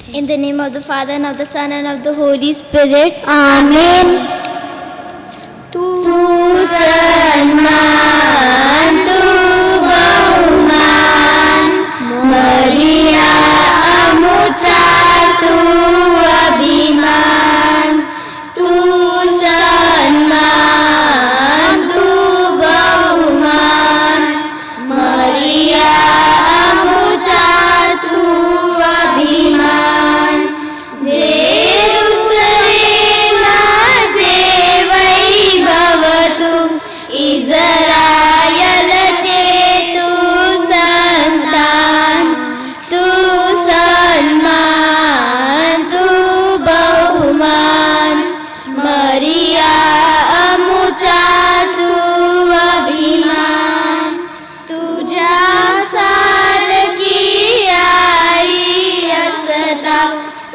In the name of the Father, and of the Son, and of the Holy Spirit. Amen. तू सन्मान, तू बहुमान, मरिया अमुचा तू अभिमान. तू सन्मान, तू बहुमान, मरिया अमुचा तू अभिमान. जेरुसलेमा जे वैभव तू, इस्रायलचे तू संतान. तू सन्मान, तू बहुमान, मरिया अमुचा तू अभिमान. तुझ्या सारखी आई असता,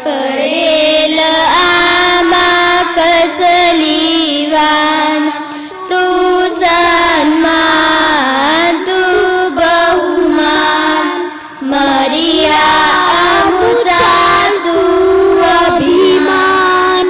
पडेल आमा कसली वान. तू सन्मान, तू बहुमान, मरिया अमुचा तू अभिमान.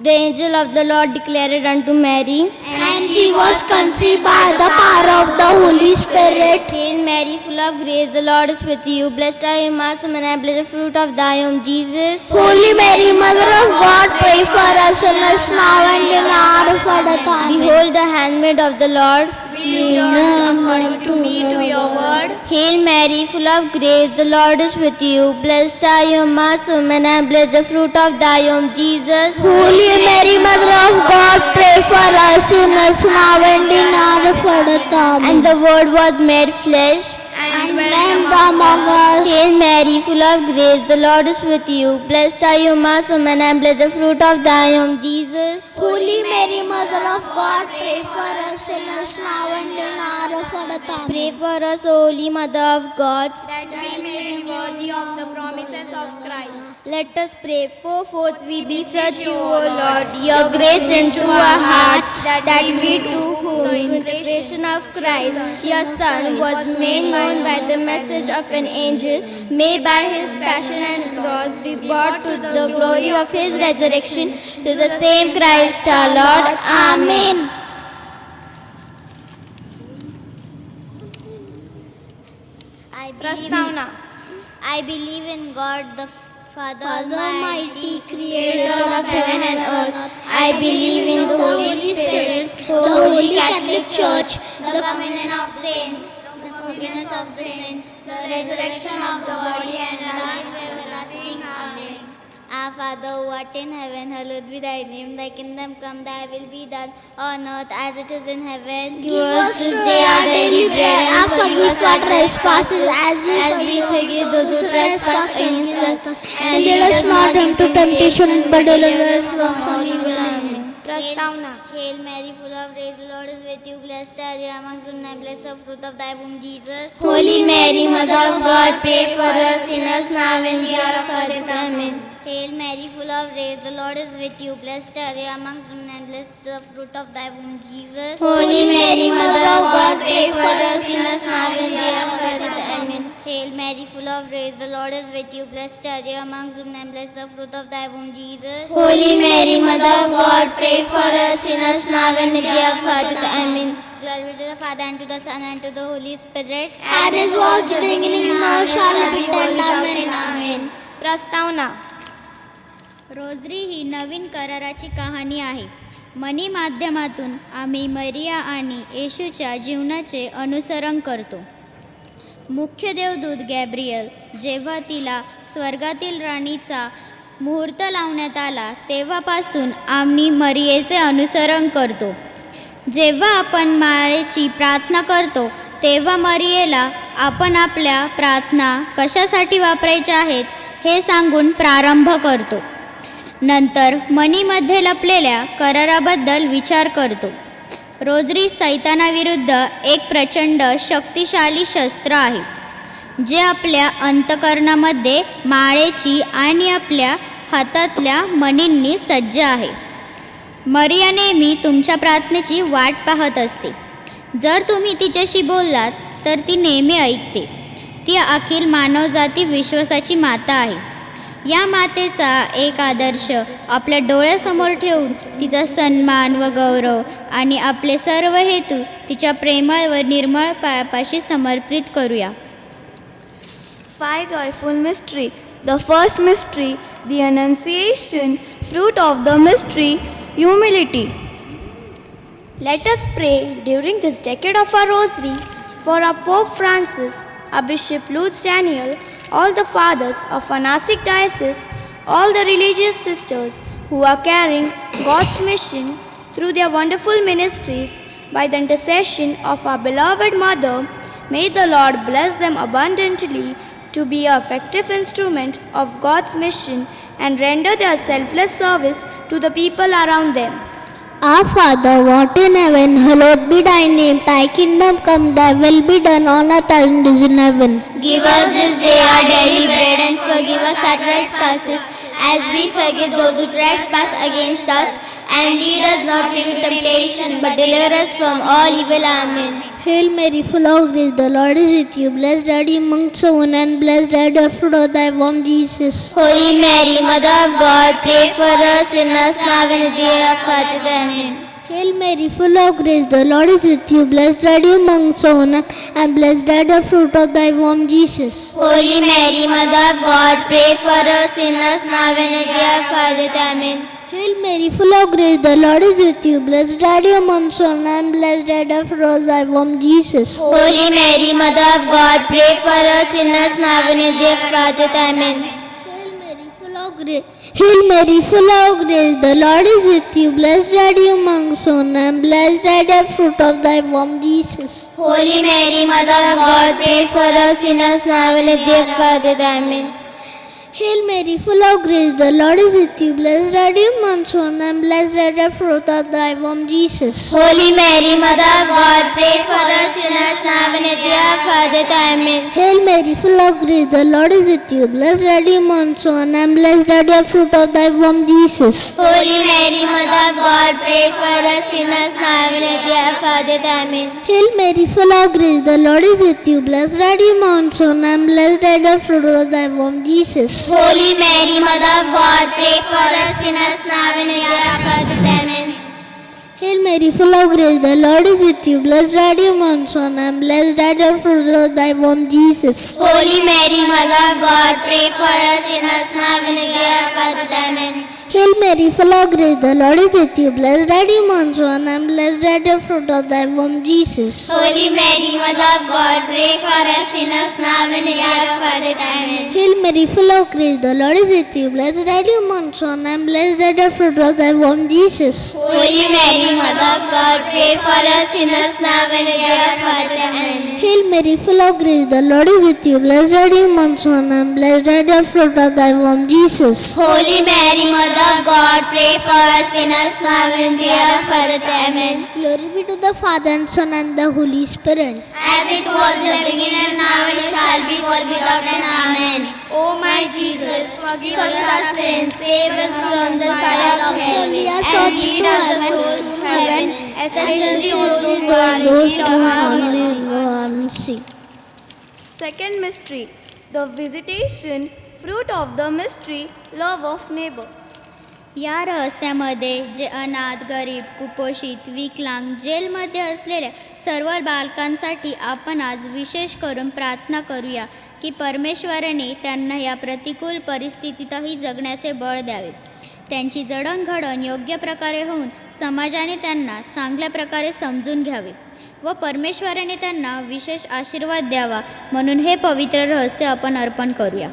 The angel of the Lord declared unto Mary, And she was conceived by the power of the Holy Spirit. Hail Mary, full of grace, the Lord is with you. Blessed are you amongst women, and blessed the fruit of thy womb, Jesus. Holy Mary, Mother of God, pray for us sinners now and in the hour of our death. Amen. Behold the handmaid of the Lord. Be done according to me to your word. Hail Mary, full of grace, the Lord is with you. Blessed are you amongst women, and blessed the fruit of thy womb, Jesus. Holy Mary, Mother of God, pray for us sinners now and in the hour of our death. Amen. And the Word was made flesh. And went among us. Hail Mary, full of grace, the Lord is with you. Blessed are you amongst women, and blessed the fruit of thy womb, Jesus. Holy Mary, Mother of God, pray for us sinners now and in the hour of our death. Amen. Pray for us, O Holy Mother of God. that we may be worthy of the promises of Christ. Let us pray. Pour forth we beseech you, O Lord, your grace into our hearts, that we too, whom the incarnation of Christ, your Son, was made known by the message of an angel, may by his passion and cross be brought to the glory of his resurrection, to the same Christ our Lord. Amen. प्रस्तावना. I believe in God the Father Almighty, Creator of heaven and earth. I believe in the Holy Spirit, the Holy Catholic Church, the communion of saints, the forgiveness of sins, the resurrection of the body, and life everlasting. Amen. Our Father who art in heaven, hallowed be thy name. Thy kingdom come, thy will be done on earth as it is in heaven. Give us this day our daily bread, and forgive us our trespasses as we forgive those who trespass against us. And lead us not into temptation, but deliver us from all evil. Amen. प्रस्तावना. Hail Mary, full of grace, the Lord is with you. Blessed are you amongst women, and blessed the fruit of thy womb, Jesus. Holy Mary, Mother of God, pray for us sinners now and the hour of our death. Amen. Hail Mary, full of grace, the Lord is with you. Blessed are you amongst women, and blessed the fruit of thy womb, Jesus. Holy Mary, Mother of God, pray for us sinners now and the hour of our death. Amen. Hail Mary, full of grace, the Lord is with you. Blessed are you amongst women, and blessed the fruit of thy womb, Jesus. Holy Mary, Mother of God, pray for us sinners now and in the hour of our death. Amen. Glory be to the Father, and to the Son, and to the Holy Spirit. As it was in the beginning, now shall be and amen. Amen. प्रस्तावना. Rosary ही नवीन कराराची कहाणी आहे. Money माध्यमातून आम्ही मरिया आणि येशूच्या जीवनाचे अनुसरण करतो. मुख्य देवदूत गॅब्रियल जेव्हा तिला स्वर्गातील राणीचा मुहूर्त लावण्यात आला, तेव्हापासून आम्ही मरियेचे अनुसरण करतो. जेव्हा आपण माळेची प्रार्थना करतो, तेव्हा मरियेला आपण आपल्या प्रार्थना कशासाठी वापरायच्या आहेत हे सांगून प्रारंभ करतो. नंतर मनीमध्ये लपलेल्या कराराबद्दल विचार करतो. रोझरी सैतानाविरुद्ध एक प्रचंड शक्तिशाली शस्त्र आहे, जे आपल्या अंतःकरणामध्ये माळेची आणि आपल्या हातातल्या मणींनी सज्ज आहे. मरिया नेहमी तुमच्या प्रार्थनेची वाट पाहत असते. जर तुम्ही तिच्याशी बोललात तर ती नेहमी ऐकते. ती अखिल मानवजाती विश्वासाची माता आहे. या मातेचा एक आदर्श आपल्या डोळ्यासमोर ठेवून तिचा सन्मान व गौरव आणि आपले सर्व हेतू तिच्या प्रेमळ व निर्मळ पायापाशी समर्पित करूया. 5 joyful mystery. The first mystery, the Annunciation. Fruit of the mystery, humility. Let us pray during this decade of our rosary for our Pope Francis, our Bishop Lutz Daniel, all the fathers of our Nasik diocese, all the religious sisters who are carrying God's mission through their wonderful ministries by the intercession of our beloved Mother. May the Lord bless them abundantly to be an effective instrument of God's mission and render their selfless service to the people around them. Our Father, what in heaven, hallowed be thy name. Thy kingdom come, thy will be done on earth as it is in heaven. Give us this day our daily bread and forgive us our trespasses as we forgive those who trespass against us. And lead us not into temptation, but deliver us from all evil. Amen. Hail Mary, full of grace, the Lord is with you. Blessed are you amongst women, and blessed are the fruit of thy womb, Jesus. Holy Mary, Mother of God, pray for us sinners now and at the hour of our death. Amen. Hail Mary, full of grace, the Lord is with you. Blessed are you amongst women, and blessed are the fruit of thy womb, Jesus. Holy Mary, Mother of God, pray for us sinners now and at the hour of our death. Amen. Hail Mary, full of grace, the Lord is with you. Blessed are you amongst women, and blessed are the fruit of thy womb, Jesus. Holy Mary, Mother of God, pray for us sinners now and at the hour of our death. Amen. Hail Mary, full of grace. Hail Mary, full of grace, the Lord is with you. Blessed are you amongst women, and blessed are the fruit of thy womb, Jesus. Holy Mary, Mother of God, pray for us sinners now and at the hour of our death. Amen. Hail Mary, full of grace, the Lord is with you. Blessed are you amongst women, and blessed are the fruit of thy womb, Jesus. Holy Mary, Mother of God, pray for us sinners now and at the hour of our death. Amen. Hail Mary, full of grace, the Lord is with you. Blessed are you amongst women, and blessed are the fruit of thy womb, Jesus. Holy Mary, Mother of God, pray for us sinners now and at the hour of our death. Amen. Hail Mary, full of grace, the Lord is with you. Blessed are you amongst women, and blessed are the fruit of thy womb, Jesus. Holy Mary, Mother of God, pray for us sinners now and at the hour of our death. Amen. Hail Mary, full of grace, the Lord is with you. Blessed are you amongst women, and blessed are the fruit of thy womb, Jesus. Holy Mary, Mother of God, pray for us sinners now and at the hour of our death. Amen. Hail Mary, full of grace, the Lord is with you. Blessed are you amongst women, and blessed are the fruit of thy womb, Jesus. Holy Mary, Mother of God, pray for us sinners now and at the hour of our death. Amen. Hail Mary, full of grace, the Lord is with you. Blessed are you amongst women, and blessed are the fruit of thy womb, Jesus. Holy Mary, Mother of God, pray for us sinners now and at the hour of our death. Amen. Hail Mary, full of grace, the Lord is with you. Blessed are you amongst women, and blessed are the fruit of thy womb, Jesus. Holy Mary, Mother of God, pray for us sinners now and at the hour of our death. Amen. Glory be to the Father and Son and the Holy Spirit. As it was in the beginning, now and shall be, world without end. Amen. O my Jesus, forgive us Forgive our sins, save us from the fire of hell, Send your and souls lead to us heaven, souls to heaven, especially those who are in those need who of are our in mercy. mercy. Second mystery, the visitation. Fruit of the mystery, love of neighbor. या रहस्यामध्ये जे अनाथ, गरीब, कुपोषित, विकलांग, जेलमध्ये असलेल्या सर्व बालकांसाठी आपण आज विशेष करून प्रार्थना करूया की परमेश्वराने त्यांना या प्रतिकूल परिस्थितीतही जगण्याचे बळ द्यावे. त्यांची जडणघडण योग्य प्रकारे होऊन समाजाने त्यांना चांगल्या प्रकारे समजून घ्यावे व परमेश्वराने त्यांना विशेष आशीर्वाद द्यावा म्हणून हे पवित्र रहस्य आपण अर्पण करूया.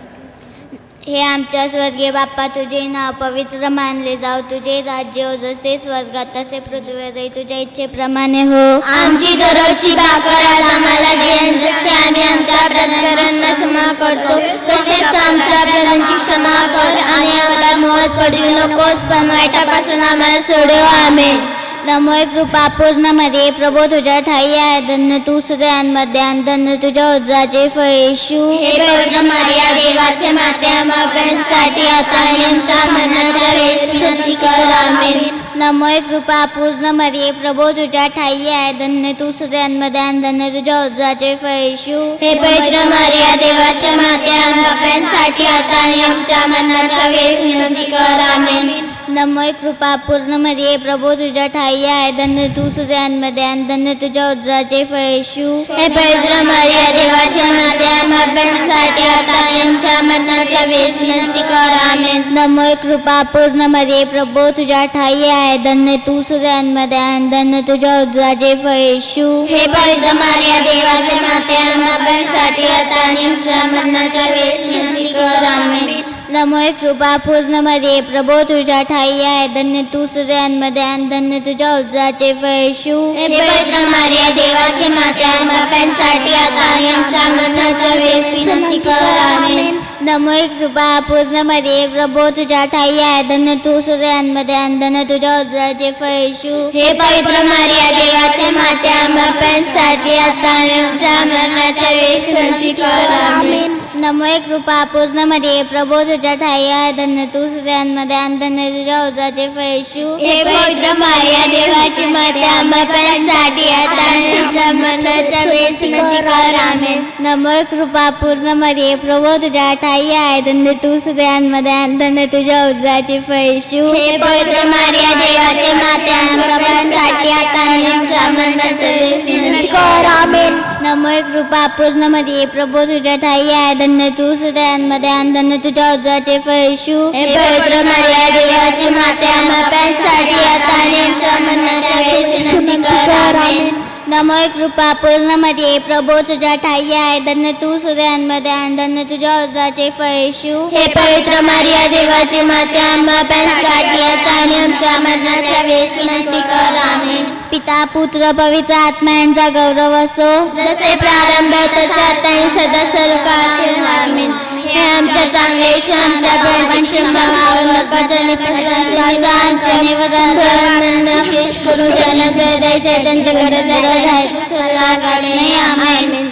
हे आमच्या स्वर्गीय बाप्पा, तुझे नाव पवित्र मानले जाव, तुझे राज्य हो जसे स्वर्गात तसे पृथ्वीवरही तुझ्या इच्छेप्रमाणे हो. आमची दररोजची भाकर आज आम्हाला दे, आणि जसे आम्ही आमच्या अपराधकारांना क्षमा करतो तसेच तू आमच्या अपराधांची क्षमा कर, आणि आम्हाला मोहात पडू नकोस पण वाईटापासून आम्हाला सोडव. आमेन. नमोय कृपा पूर्ण मध्ये प्रभू तुझ्या ठाई आहे, धन्य तू सगळ्यांमध्ये आणि धन्य तुझ्या उदराचे फळ येशू. हे पवित्र मारिया, देवाचे माते, आम्हासाठी आता आणि आमच्या मरणाच्या वेळेस विनंती कर. आमेन. नमोय कृपा पूर्ण मरिये प्रभो तुझ्या ठाई आहे धन्य तू स्त्रियांमध्ये आणि धन्य तुझ्या उदराचे फळ येशू. हे पवित्र मारिया देवाच्या माते आमच्या पापांसाठी आता आणि आमच्या मरणाच्या वेळेस विनंती कर. आमेन. नमोय कृपा पूर्ण मरिये प्रभो तुझ्या ठाई आहे धन्य तू स्त्रियांमध्ये आणि धन्य तुझ्या उदराचे फळ येशू. हे पवित्र मारिया देवाच्या माते आमच्या पापांसाठी आता आणि आमच्या मरणाच्या वेळेस विनंती कर. आमेन. नमोय कृपा पूर्ण मरिये प्रभो तुझ्या ठाई आहे धन्य तू स्त्रियांमध्ये आणि धन्य तुझ्या उदराचे फळ येशू. हे पवित्र मारिया देवाच्या माते आमच्या पापांसाठी आता आणि आमच्या मरणाच्या वेळेस विनंती कर. आमेन. नमोय कृपा पूर्ण मरिये प्रभो तुझ्या ठाई आहे धन्य तू स्त्रियांमध्ये आणि धन्य तुझ्या उदराचे फळ येशू. हे पवित्र मारिया देवाचे माते आमच्या पापांसाठी आता आणि आमच्या मरणाच्या वेळेस विनंती कर. आमेन. नमोय कृपा पूर्ण मरिये प्रभो तुझ्या ठाई आहे धन्य तू स्त्रियांमध्ये आणि धन्य तुझ्या उदराचे फळ येशू. हे पवित्र मारिया देवाचे माते आमच्या पापांसाठी आता आणि आमच्या मरणाच्या वेळेस विनंती कर. आमेन. नमोय कृपा पूर्ण मरिये प्रभो तुझ्या ठाई आहे धन्य तू स्त्रियांमध्ये आणि धन्य तुझ्या उदराचे फळ येशू. हे पवित्र मारिया देवाचे माते आमच्या पापांसाठी आता आणि आमच्या मरणाच्या वेळेस विनंती कर. आमेन. नमोय कृपा पूर्ण मरिये प्रभो तुझ्या ठाई आहे धन्य तू स्त्रियांमध्ये आणि धन्य तुझ्या उदराचे फळ येशू. हे पवित्र मारिया देवाचे माते आमच्या पापांसाठी आता आणि आमच्या मरणाच्या वेळेस विनंती कर. आमेन. नमोय कृपा पूर्ण मरिये प्रभो तुझ्या ठाई आहे धन्य तू स्त्रियांमध्ये आणि धन्य तुझ्या उदराचे फळ येशू. हे पवित्र मारिया देवाचे माते आमच्या पापांसाठी आता आणि आमच्या मरणाच्या वेळेस विनंती कर. आमेन. नमोय कृपा पूर्ण मरिये प्रभो तुझ्या ठाई आहे धन्य तू स्त्रियांमध्ये आणि धन्य तुझ्या उदराचे फळ येशू. हे पवित्र मारिया देवाचे माते आमच्या पापांसाठी आता आणि आमच्या मरणाच्या वेळेस विनंती कर. आमेन. पिता पुत्र पवित्र आत्मा यांचा गौरव असो जसे प्रारंभ तसे आता आणि सदा सर्व काळ असेल. आमेन. हे आमच्या चांगले यशू आमच्या प्रभूंचे मागावर नरकाच्या निपटाचा आमच्या निवासांना विशेष करून ज्यांना जय द्यायचे त्यांच्या गरज आहे स्वर्गाकडे. आमेन.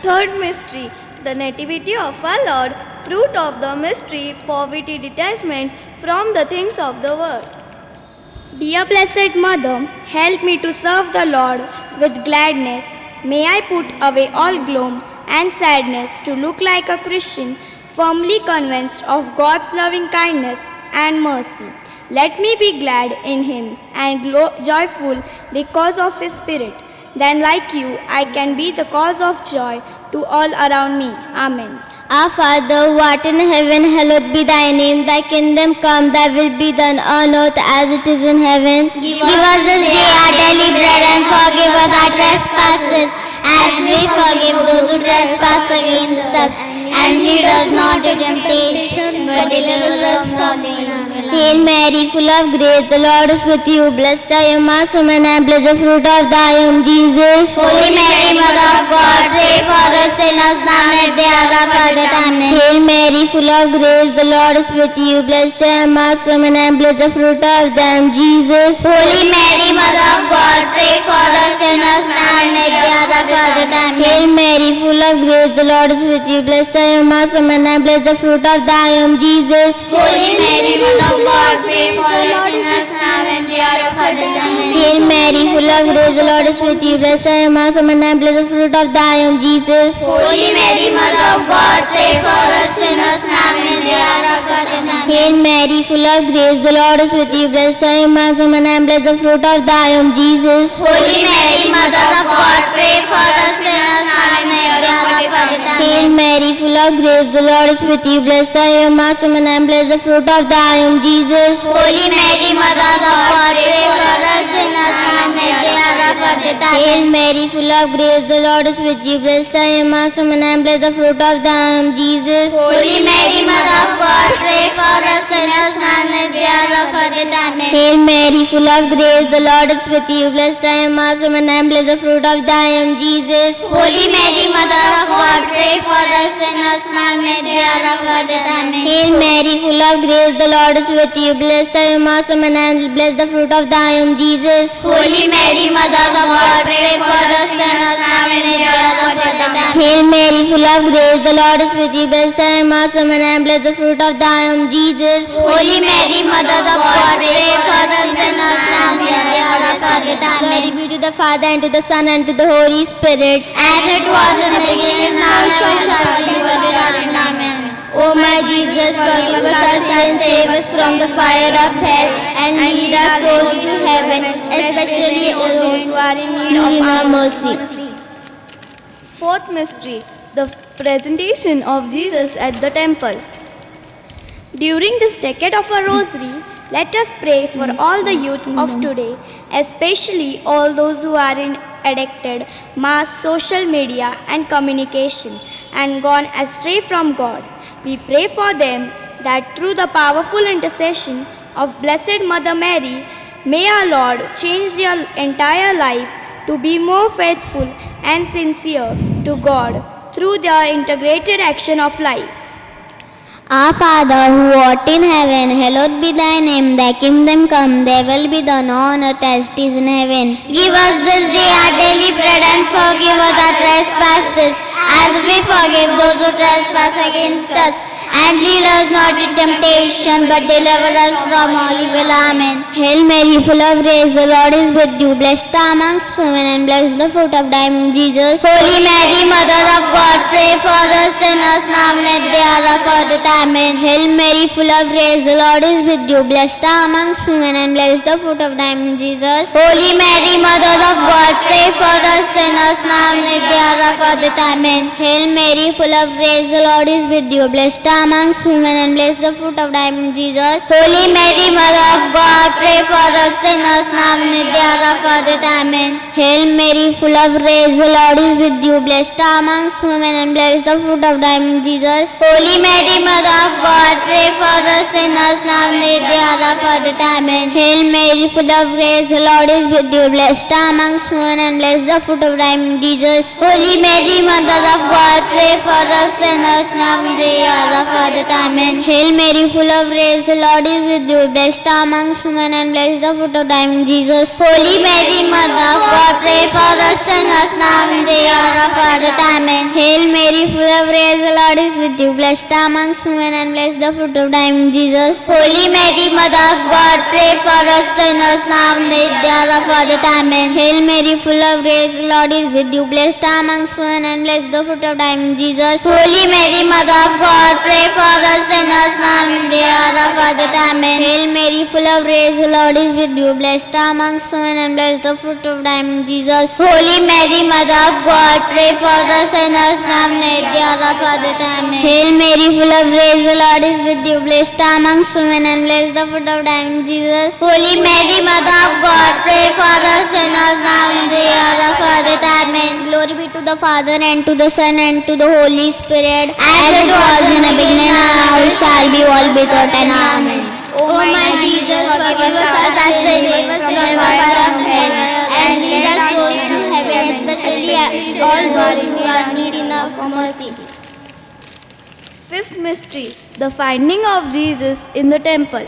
Third mystery, the Nativity of our Lord. Fruit of the mystery, poverty detachment from the things of the world. Dear Blessed Mother, help me to serve the Lord with gladness. May I put away all gloom and sadness to look like a Christian, firmly convinced of God's loving kindness and mercy. Let me be glad in Him and joyful because of His Spirit. Then, like you, I can be the cause of joy to all around me. Amen. Our Father, who art in heaven, hallowed be thy name. Thy kingdom come, thy will be done on earth as it is in heaven. Give us this day our daily bread and forgive us our trespasses as we forgive those who trespass against us. And lead us not into temptation, but deliver us from evil. Hail Mary, full of grace, the Lord is with you. Blessed are you amongst women, and blessed the fruit of thy womb, Jesus. Holy Mary, Mother of God, pray for us sinners now and at the hour of our death. Amen. Hail Mary, full of grace, the Lord is with you. Blessed are you amongst women, and blessed the fruit of thy womb, Jesus. Holy Mary, Mother of God, pray for us sinners now and at the hour of our death. Amen. Hail Mary, full of grace, the Lord is with you. Blessed are you amongst women, and blessed the fruit of thy womb, Jesus. Holy Mary, Mother of God, pray for us sinners now and the hour of our death. Amen. Hail Mary, full of grace, the Lord is with you. Blessed are you amongst women, and blessed the fruit of thy womb, Jesus. Holy Mary, Mother of God, pray for us sinners now and the hour of our death. Amen. Hail Mary, full of grace, the Lord is with you. Blessed are you amongst women, and blessed the fruit of thy womb, Jesus. Holy Mary, Mother of God, pray for us sinners now and at the hour of our death. Hail Mary, full of grace, the Lord is with you. Blessed are you amongst women, and blessed the fruit of thy womb, Jesus. Holy Mary, Mother of God, pray for us sinners now and at the hour of our death. Hail Mary, full of grace, the Lord is with you. Blessed are you amongst women, and blessed the fruit of thy womb, Jesus. Holy Mary, Mother of God, pray for us sinners now and at the hour of our death. Amen. Hail Mary, full of grace, the Lord is with you. Blessed are you amongst women, and blessed the fruit of thy womb, Jesus. Holy Mary, Mother of God, pray for us sinners now and at the hour of our death. Amen. Hail Mary, full of grace, the Lord is with you. Blessed are you amongst women, and blessed the fruit of thy womb, Jesus. Holy Mary, Mother of God, pray for us sinners now and at the hour of our death. Amen. Hail Mary, full of grace, the Lord is with you. Blessed are you amongst women, and blessed the fruit of thy womb, Jesus. Holy Mary, Mother of God, pray for us sinners, now and at the hour of our death. Amen. Glory be to the Father, and to the Son, and to the Holy Spirit. As it was in the beginning, now and ever shall be, world without end. Amen. O my Jesus, forgive us our sins, save us from the fire of hell, and lead our souls to heaven, especially those who are in need of our mercy. Fourth mystery, the presentation of Jesus at the temple. During this decade of our rosary, let us pray for all the youth of today, especially all those who are in addicted mass social media and communication and gone astray from God. We pray for them that through the powerful intercession of Blessed Mother Mary, may our Lord change their entire life to be more faithful and sincere to God through their integrated action of life. Our Father who art in heaven, hallowed be thy name. Thy kingdom come, thy will be done on earth as it is in heaven. Give us this day our daily bread, and forgive us our trespasses, as we forgive those who trespass against us. And lead us not into temptation, but deliver us from all evil. Amen. Hail Mary, full of grace, the Lord is with you. Blessed thou amongst women, and blessed the fruit of thy womb, Jesus. Holy Mary, Mother of God, pray for us sinners, now and at the hour of our death. Amen. Hail Mary, full of grace, the Lord is with you. Blessed thou amongst women, and blessed the fruit of thy womb, Jesus. Holy Mary, Mother of God, pray for us sinners, now and at the hour of our death. Amen. Hail Mary, full of grace, the Lord is with you. Blessed thou amongst women, and blessed the fruit of thy womb, Jesus. Holy Mary, Mother of God, pray for us sinners, now and at the hour of our death. Amen. Hail Mary, full of grace, the Lord is with you. Blessed thou amongst women, and blessed the fruit of thy womb, Jesus. Holy Mary, Mother of God, pray for us sinners, now and at the hour of our death. Amen. Hail Mary, full of grace, the Lord is with you. Blessed thou amongst women, and blessed the fruit of thy womb, Jesus. Holy Mary, Mother of God, pray for us sinners, now and at the hour of our death. Amen. Hail Mary, full of grace, the Lord is with you. Blessed thou amongst women, and blessed the fruit of thy womb, Jesus. Holy Mary, Mother of God, pray for us sinners, now and at the hour of our death. Amen. Hail Mary, full of grace, the Lord is with you. Blessed thou amongst women, and blessed the fruit of thy womb, Jesus. Holy Mary, Mother of God, pray for us sinners, now and at the hour of our death. Amen. Hail Mary, full of grace, the Lord is with you. Blessed thou amongst women, and blessed the fruit of thy womb, Jesus. Holy Mary, Mother of God, pray for us sinners, now and at the hour of our death. Amen. Hail Mary, full of grace, the Lord is with you. Blessed thou amongst women, and blessed the fruit of thy womb, Jesus. Holy Mary, Mother of God, pray for us sinners, now and at the hour of our death. Amen. Hail Mary, full of grace, the Lord is with you. Blessed thou amongst women, and blessed the fruit of thy womb, Jesus. Holy Mary, Mother of God, pray for us sinners, now and at the hour of our death. Amen. Glory be to the Father, and to the Son, and to the Holy Spirit, as it was in the beginning, now shall be, world without end. Amen. O my Jesus, forgive us our sins, save us from the fire of hell, and lead our souls to heaven, especially all those who are in need of mercy. Fifth mystery, the finding of Jesus in the temple.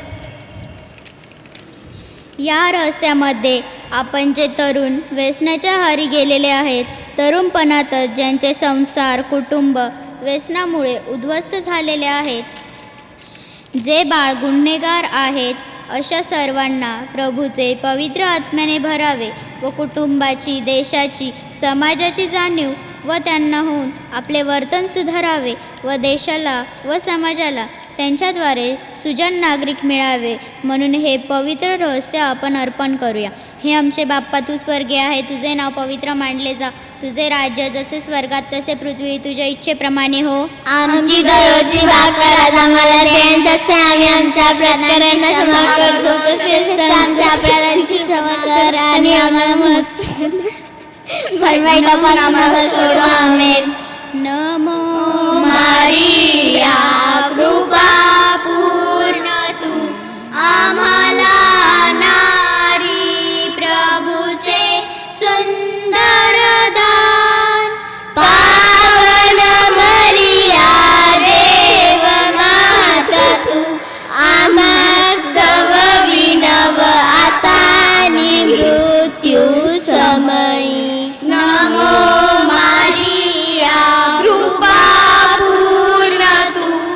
या रहस्यामध्ये आपण जे तरुण व्यसनाच्या आहारी गेलेले आहेत, तरुणपणातच ज्यांचे संसार कुटुंब व्यसनामुळे उद्ध्वस्त झालेले आहेत, जे बाळ गुन्हेगार आहेत, अशा सर्वांना प्रभूचे पवित्र आत्म्याने भरावे व कुटुंबाची, देशाची, समाजाची जाणीव व त्यांना होऊन आपले वर्तन सुधारावे व देशाला व समाजाला त्यांच्याद्वारे सुजाण नागरिक मिळावे, म्हणून हे पवित्र रहस्य आपण अर्पण करूया. हे आमचे बाप्पा, तू स्वर्गीय आहे, तुझे नाव पवित्र मानले जा, तुझे राज्य जसे स्वर्गात तसे पृथ्वी तुझ्या इच्छेप्रमाणे हो. आमची दररोजची भाकर आज आम्हाला दे, जसे आम्ही आमच्या अपराध्यांना क्षमा करतो, तसेच आमच्या अपराधांची क्षमा कर, आणि आम्हाला वाईटापासून सोडव. आमेन. नमो मारिया, कृपा पूर्ण तू आम्हाला नारी, प्रभूचे सुंदर दान. पावन मरिया, देव माता तू आम्हास दव विनव, आता आणि मृत्यू समयी. नमो मारिया, कृपा पूर्ण तू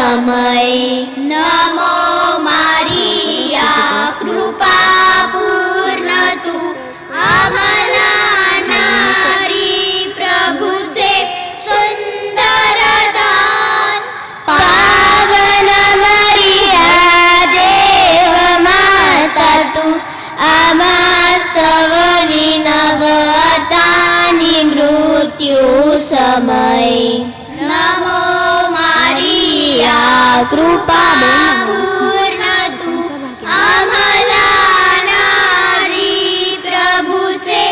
समये नमो मारिया कृपा पूर्ण तू आम्हाला नारी प्रभूचे सुंदर दान पावन मरिया देव माता तू आम्हा सवविनवतानि मृत्यू समये नमो मारिया कृपा पूर्ण तू आम्हाला नारी प्रभूचे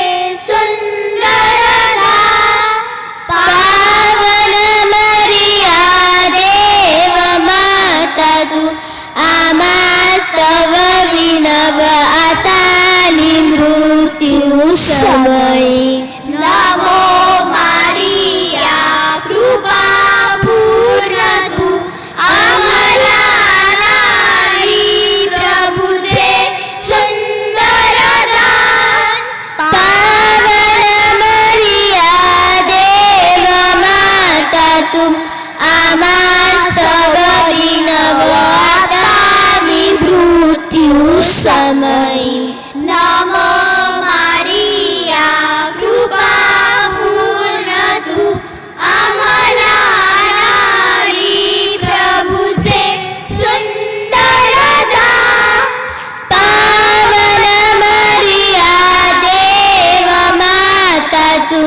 सुंदर दान पावन मरिया देव माता तू आम्हा स्तव विनव आतानि मृत्यू समये नमो मारिया कृपा पूर्ण तू आम्हाला नारी प्रभूचे सुंदर दान पावन मरिया देव माता तू आम्हा सवविनव आतानि मृत्यू समये नमो मारिया कृपा पूर्ण तू आम्हाला नारी प्रभूचे सुंदर दान पावन मरिया देव माता तू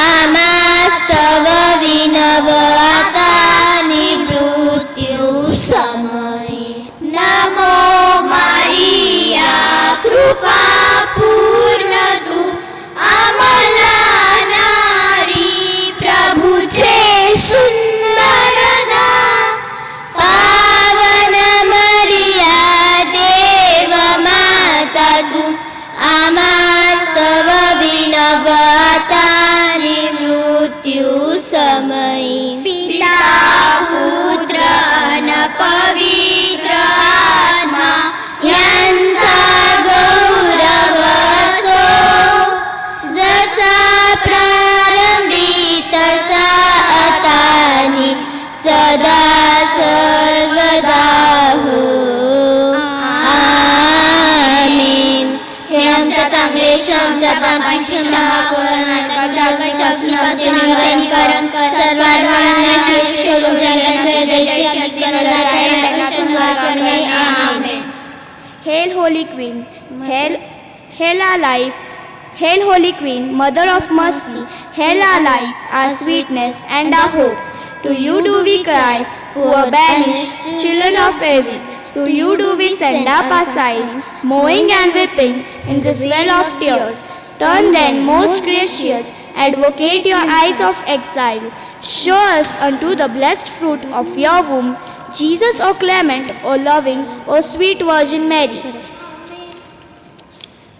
आम्हा स्तव विनव आतानि मृत्यू समये नमो मारिया कृपा पूर्ण तू आम्हाला नारी प्रभूचे सुंदर दान पावन मरिया देव माता तू आम्हा स्तव विनव आतानि मृत्यू समये पिता पुत्र अन पवित्र आत्मा यांचा गौरव असो जसा प्रारंभी तसा आतानि सदा सर्वदा हो आमीन. हे आमच्या चांगले आमच्या पापांची क्षमा कर नाटकाच्या अग्नीपासून आमचे निवारण कर सर्वांना शेष करून ज्यांना द्यायची शक्ती गरज आहे त्यापासून वाच कर. आमीन. Hail Holy Queen, hail our life, hail Holy Queen, Mother of Mercy, hail our life, our sweetness and our hope. To you do we cry, poor banished children of Eve. To you do we send up our sighs, mourning and weeping in this well of tears. Turn then, most gracious, advocate your eyes of exile. Show us unto the blessed fruit of your womb, Jesus, O clement, O loving, O sweet Virgin Mary.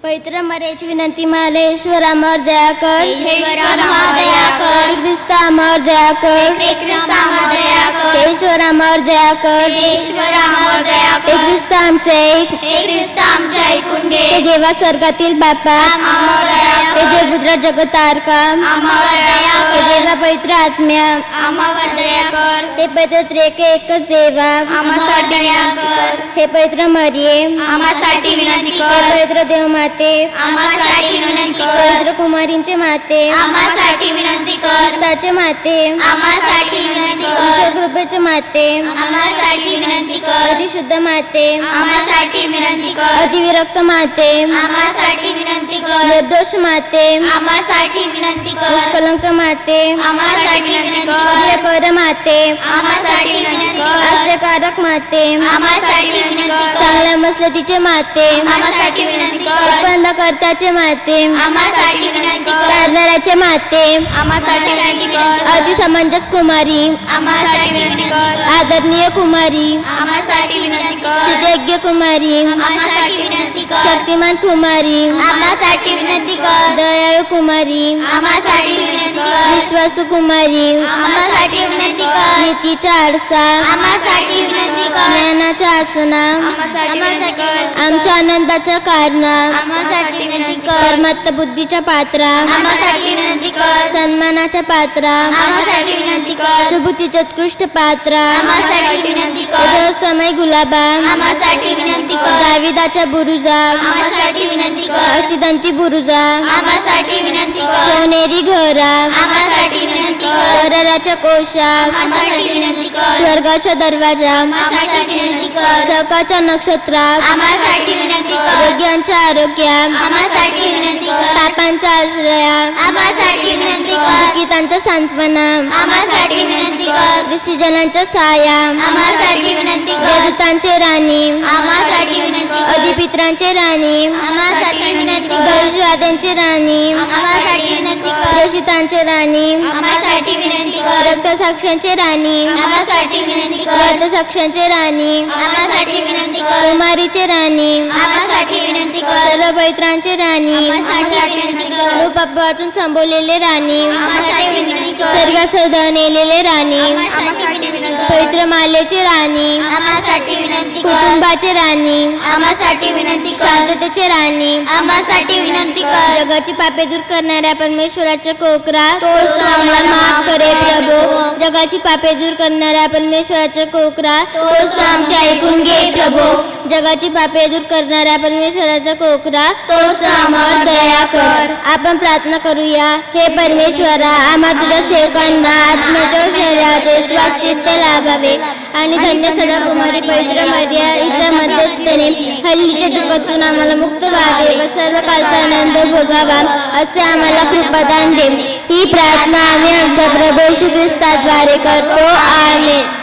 पवित्र मरियेची विनंती माले ईश्वर आम्हावर दया कर. ईश्वर आम्हावर दया कर. ख्रिस्त आम्हावर दया कर. ख्रिस्त आम्हावर दया कर. ईश्वर आम्हावर दया कर. ईश्वर आम्हावर दया हे कर. ख्रिस्त आमचे ऐक. हे ख्रिस्त आमचे ऐकून घे. हे देवा स्वर्गातील बापा. आम्हावर दया हे कर. देवपुत्र जगतारका. आम्हावर दया हे कर. देवा पवित्र आत्म्या. आम्हावर दया कर. हे पवित्र त्रेक एकच देवा. आम्हासाठी दया कर. हे पवित्र मरिये. आम्हासाठी विनंती हे कर. पवित्र देवमाते. आम्हासाठी विनंती कर. पवित्र कुमारींचे माते. आम्हासाठी विनंती कर. ख्रिस्ताचे माते. आम्हासाठी विनंती ईश्वर कर. कृपेचे माते. आम्हासाठी विनंती कर. अतिशुद्ध माते. आम्हासाठी विनंती कर. अतिविरक्त माते. आम्हासाठी विनंती कर. निर्दोष माते. आम्हासाठी विनंती कर. निष्कलंक माते. आम्हासाठी विनंती कर. प्रियकर माते. आम्हासाठी विनंती कर. आश्रयकारक माते. आम्हासाठी विनंती कर. चांगल्या मसलतीचे माते. आम्हासाठी विनंती कर. करत्याचे माते. आम्हासाठी विनंती कर. प्रार्थनाचे माते. आम्हासाठी विनंती कर. अतिसमंजस कुमारी. आम्हासाठी विनंती कर. आदरणीय कुमारी. आम्हासाठी विनंती कर. स्थितज्ञ कुमारी. आम्हासाठी विनंती कर. शक्तिमान कुमारी. आम्हासाठी विनंती कर. दयाळू कुमारी. आम्हासाठी विनंती कर. विश्वासू कुमारी. आम्हासाठी विनंती कर. नीतीचा आरसा. आम्हासाठी विनंती कर. ज्ञानाच्या आसना. आम्हासाठी विनंती कर. आमच्या आनंदाच्या कारण आम्हासाठी विनंती कर. कर्मत्त बुद्धीच्या पात्र आम्हासाठी विनंती कर. सन्मानाच्या पात्र आम्हासाठी विनंती कर. सुबुद्धीचे उत्कृष्ट पात्र आम्हासाठी विनंती कर. समय गुलाबा आम्हासाठी विनंती कर. दाविदाच्या बुरुजा आम्हासाठी विनंती कर. असिदंती बुरुजा आम्हासाठी विनंती कर. सोनेरी घरा आम्हासाठी विनंती कर. कराराच्या कोशा आम्हासाठी विनंती कर. स्वर्गाच्या दरवाजा आम्हासाठी विनंती कर. सकाळच्या नक्षत्रा आम्हासाठी विनंती कर. योग्यांच्या आरोग्या आम्हासाठी विनंती कर. पापांच्या आश्रया आम्हासाठी विनंती कर. दुःखितांच्या सांत्वना आम्हासाठी विनंती कर. ऋषीजनांच्या साया आम्हासाठी विनंती कर. देवदूतांचे राणी आम्हासाठी विनंती कर. अधिपित्रांचे राणी आम्हासाठी विनंती कर. गैरवाद्यांची राणी आम्हासाठी विनंती कर. प्रेषितांचे राणी आम्हासाठी विनंती कर. रक्तसाक्ष्यांचे राणी आम्हासाठी विनंती कर. रक्तसाक्ष्यांचे राणी आम्हासाठी विनंती कर. कुमारीचे राणी आम्हासाठी विनंती कर. सर्व पवित्रांचे राणी आम्हासाठी विनंती कर. पापातून संबोलेले राणी आम्हासाठी विनंती कर. स्वर्गात नेलेले राणी आम्हासाठी विनंती कर. पवित्र मालेचे राणी आम्हासाठी विनंती कर. कुटुंबाचे राणी आम्हासाठी विनंती कर. शांततेचे राणी आम्हासाठी विनंती कर. जगाची पापे दूर करणाऱ्या परमेश्वराच्या कोकरा तोच आम्हाला माफ करे प्रभू. जगाची पापे दूर करणाऱ्या परमेश्वराच्या कोकरा तोच आमचे ऐकून घे प्रभू. जगाची पापे दूर करणाऱ्या परमेश्वराचा कोकरा तोच आम्हावर दया कर. आपण प्रार्थना करूया. हे परमेश्वरा, आम्हा तुझ्या सेवकांना आत्म्याच्या शरीराचे स्वास्थ्य लाभावे आणि धन्य सदा कुमारी पवित्र मर्या हिच्या मध्यस्थेने हल्लीच्या जगातून आम्हाला मुक्त व्हावे व सर्व कालचा आनंद भोगावा असे आम्हाला कृपादान दे. ही प्रार्थना आम्ही आमच्या प्रभू येशू ख्रिस्ताद्वारे करतो. आमेन.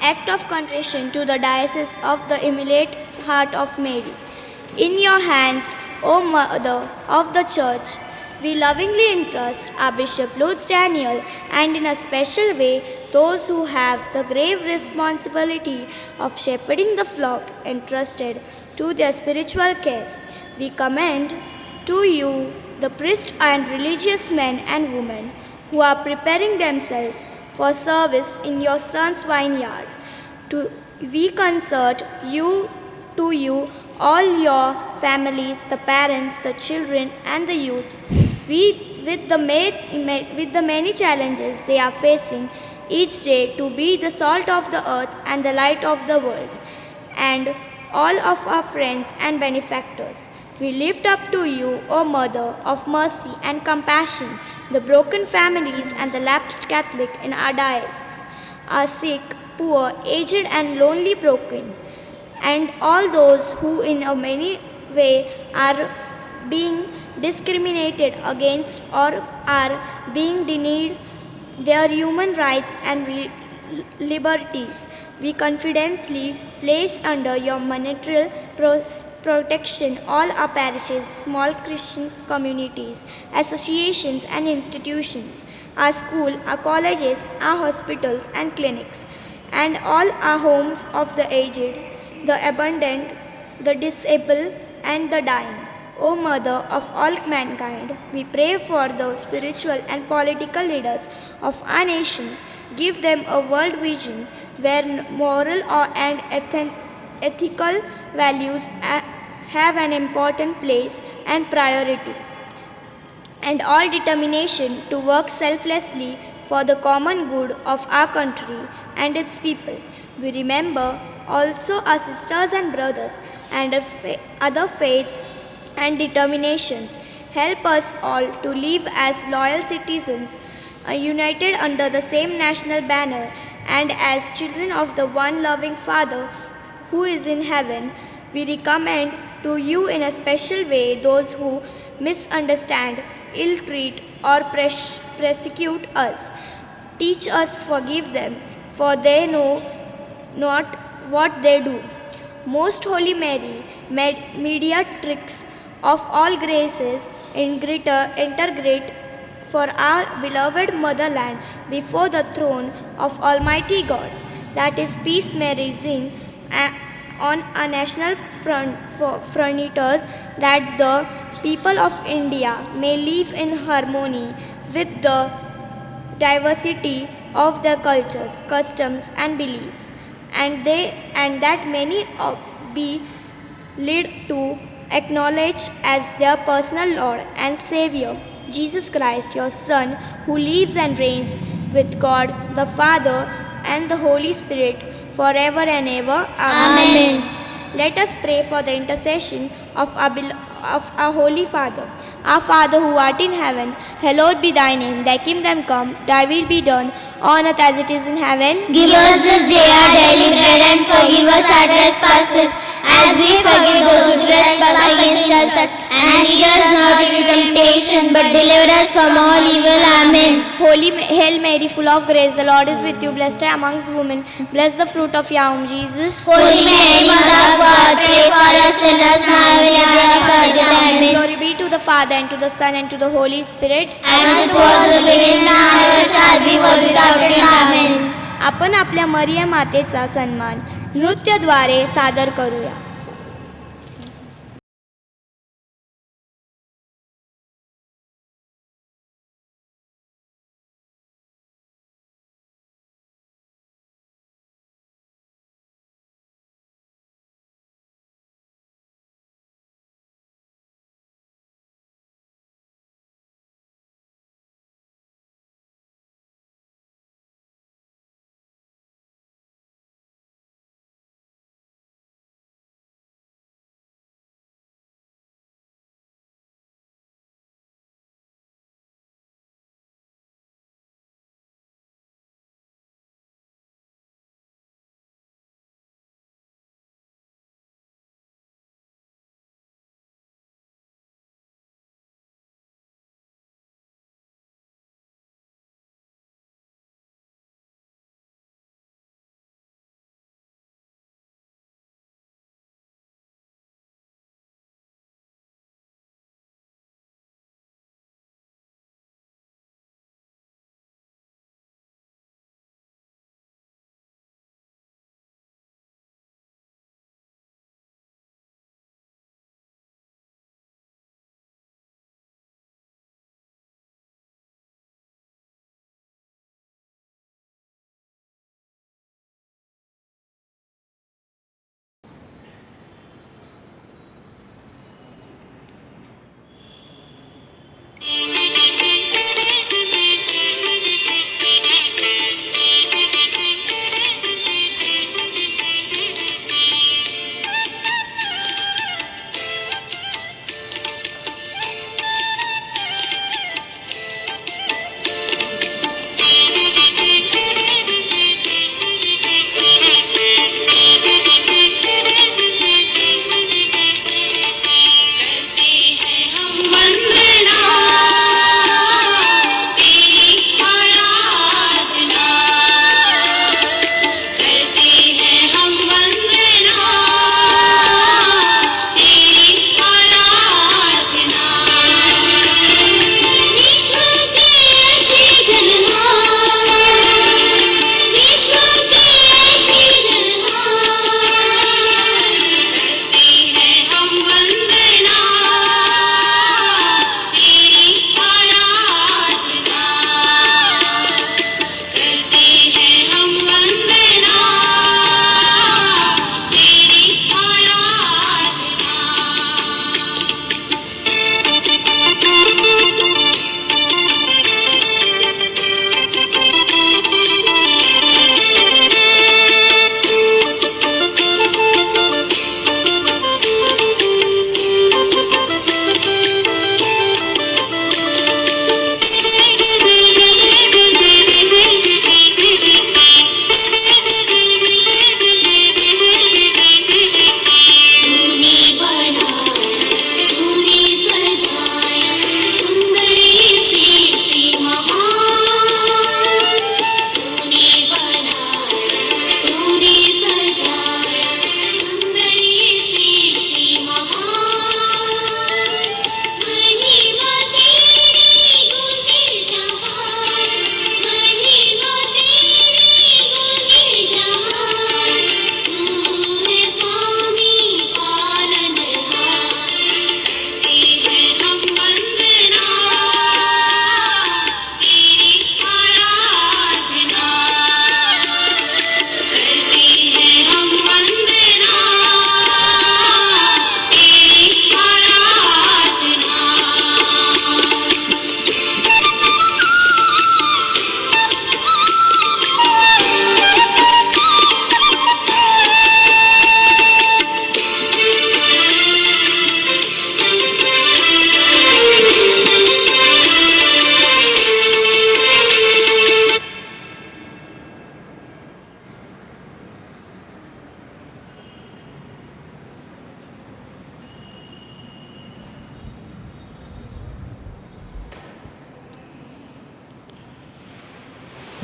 Act of contrition to the Diocese of the Immaculate Heart of Mary. In your hands, O Mother of the Church, we lovingly entrust our Bishop Lutz Daniel and in a special way those who have the grave responsibility of shepherding the flock entrusted to their spiritual care. We commend to you the priests and religious men and women who are preparing themselves for service in your son's vineyard. We concert to you all your families, the parents, the children and the youth. With the many challenges they are facing each day to be the salt of the earth and the light of the world, and all of our friends and benefactors, we lift up to you, O Mother of mercy and compassion, the broken families and the lapsed Catholic in our diocese, our sick, poor, aged and lonely broken, and all those who in a many way are being discriminated against or are being denied their human rights and liberties. We confidently place under your monitoral protection all our parishes, small Christian communities, associations and institutions, our school, our colleges, our hospitals and clinics, and all our homes of the aged, the abandoned, the disabled and the dying. O Mother of all mankind, we pray for the spiritual and political leaders of our nation. Give them a world vision where moral and ethical values have an important place and priority, and all determination to work selflessly for the common good of our country and its people. We remember also our sisters and brothers and other faiths and determinations. Help us all to live as loyal citizens, united under the same national banner, and as children of the one loving Father who is in heaven. We recommend to you in a special way those who misunderstand, ill-treat or persecute us. Teach us, forgive them, for they know not what they do. Most Holy Mary, mediatrix of all graces, integrate for our beloved motherland before the throne of Almighty God. That is, peace may reign on our national frontiers, that the people of India may live in harmony with the diversity of their cultures, customs and beliefs, and that many be lead to acknowledge as their personal Lord and Savior, Jesus Christ, your Son, who lives and reigns with God the Father and the Holy Spirit forever and ever. Amen. Let us pray for the intercession of our Holy Father. Our Father who art in heaven, hallowed be thy name. Thy kingdom come, thy will be done, on earth as it is in heaven. Give us this day our daily bread and forgive us our trespasses as we forgive those who trespass against us. And lead us not into temptation but deliver us from all evil. Amen. Hail Mary, full of grace, the Lord is with you. Blessed are amongst women. Blessed the fruit of your womb, Jesus. Holy Mary, Mother of God, pray for us sinners now and at the hour of our death. Amen. Glory be to the Father, and to the Son, and to the Holy Spirit. As it was in the beginning, now and ever shall be, world without end. Amen. आपण आपल्या मरिया मातेचा सन्मान नृत्याद्वारे सादर करूया.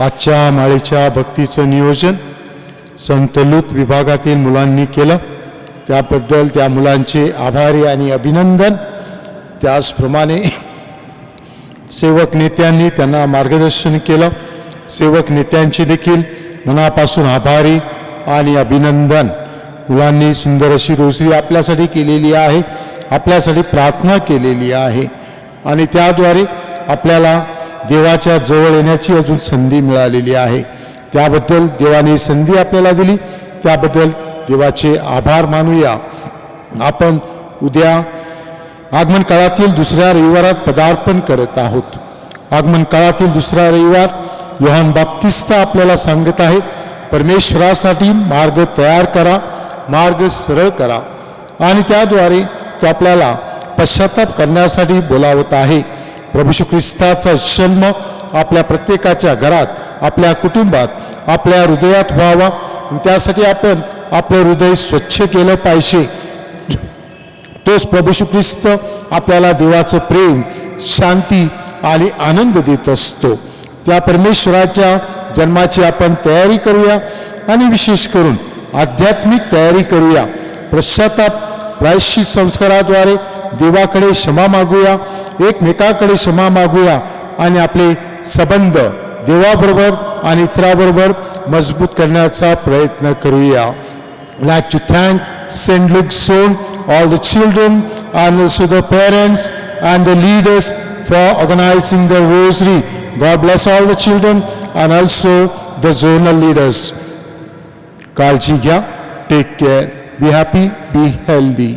आजच्या माळेच्या भक्तीचं नियोजन संत look विभागातील मुलांनी केलं. त्याबद्दल त्या मुलांचे आभारी आणि अभिनंदन. त्याचप्रमाणे सेवक नेत्यांनी त्यांना मार्गदर्शन केलं. सेवक नेत्यांचे देखील मनापासून आभारी आणि अभिनंदन. मुलांनी सुंदर अशी रोजरी आपल्यासाठी केलेली आहे, आपल्यासाठी प्रार्थना केलेली आहे आणि त्याद्वारे आपल्याला देवाच्या जवळ येण्याची अजून संधी मिळालेली आहे. त्याबद्दल देवाने संधी आपल्याला दिली, त्याबद्दल देवाचे आभार मानूया. आपण उद्या आगमन काळातील दुसऱ्या रविवारात पदार्पण करत आहोत. आगमन काळातील दुसरा रविवार योहान बाप्तिस्ता आपल्याला सांगत आहे, परमेश्वरासाठी मार्ग तयार करा, मार्ग सरळ करा आणि त्याद्वारे तो आपल्याला पश्चाताप करण्यासाठी बोलावत आहे. प्रभू येशू ख्रिस्ताचा जन्म आपल्या प्रत्येकाच्या घरात, आपल्या कुटुंबात, आपल्या हृदयात व्हावा. त्यासाठी आपण आपलं हृदय स्वच्छ केलं पाहिजे. तोच प्रभू येशू ख्रिस्त आपल्याला देवाचं प्रेम, शांती आणि आनंद देत असतो. त्या परमेश्वराच्या जन्माची आपण तयारी करूया आणि विशेष करून आध्यात्मिक तयारी करूया. पश्चाताप प्रायश्चित संस्काराद्वारे देवाकडे क्षमा मागूया, एकमेकाकडे क्षमा मागूया आणि आपले संबंध देवाबरोबर आणि इतराबरोबर मजबूत करण्याचा प्रयत्न करूया. Like to thank St. Luke's Zone, all the children and also the parents and the leaders for organizing the rosary. God bless all the children and also the zonal leaders. काळजी घ्या. Take care. Be happy. Be healthy.